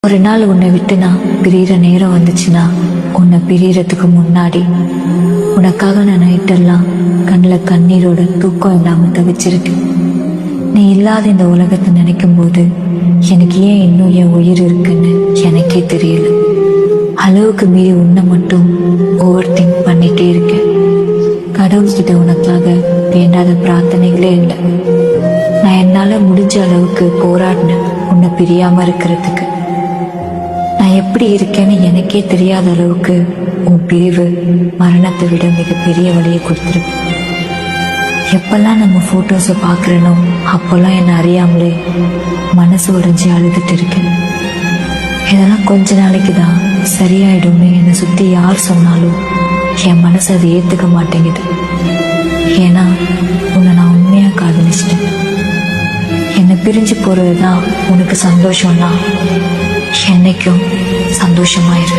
ஒரு நாள் உன்னை விட்டு நான் பிரிகிற நேரம் வந்துச்சுன்னா, உன்னை பிரியறதுக்கு முன்னாடி உனக்காக நான் நைட்டெல்லாம் கண்ணில் கண்ணீரோட தூக்கம் இல்லாமல் தவிச்சிருக்கேன். நீ இல்லாத இந்த உலகத்தை நினைக்கும் போது எனக்கு ஏன் இன்னும் என் உயிர் இருக்குன்னு எனக்கே தெரியல. அளவுக்கு மீறி உன்னை மட்டும் ஓவர் திங்க் பண்ணிட்டே இருக்கேன். கடவுள்கிட்ட உனக்காக வேண்டாத பிரார்த்தனைகளே இல்லை. நான் என்னால் முடிஞ்ச அளவுக்கு போராடினேன் உன்னை பிரியாம இருக்கிறதுக்கு. நான் எப்படி இருக்கேன்னு எனக்கே தெரியாத அளவுக்கு உன் பிரிவு மரணத்தை விட மிகப்பெரிய வழியை கொடுத்துருக்கு. எப்பெல்லாம் நம்ம ஃபோட்டோஸை பார்க்குறேனோ அப்போல்லாம் என்னை அறியாமலே மனசு உடைஞ்சி அழுதுட்டு இருக்கேன். இதெல்லாம் கொஞ்ச நாளைக்கு தான் சரியாயிடும்னு என்னை சுற்றி யார் சொன்னாலும் என் மனசு அதை ஏற்றுக்க மாட்டேங்குது. ஏன்னா உன்னை நான் உண்மையாக காதலிச்சிட்டேன். என்னை பிரிஞ்சு போகிறது தான் உனக்கு சந்தோஷம்னா என்னைக்கும் சந்தோஷமாயிரு.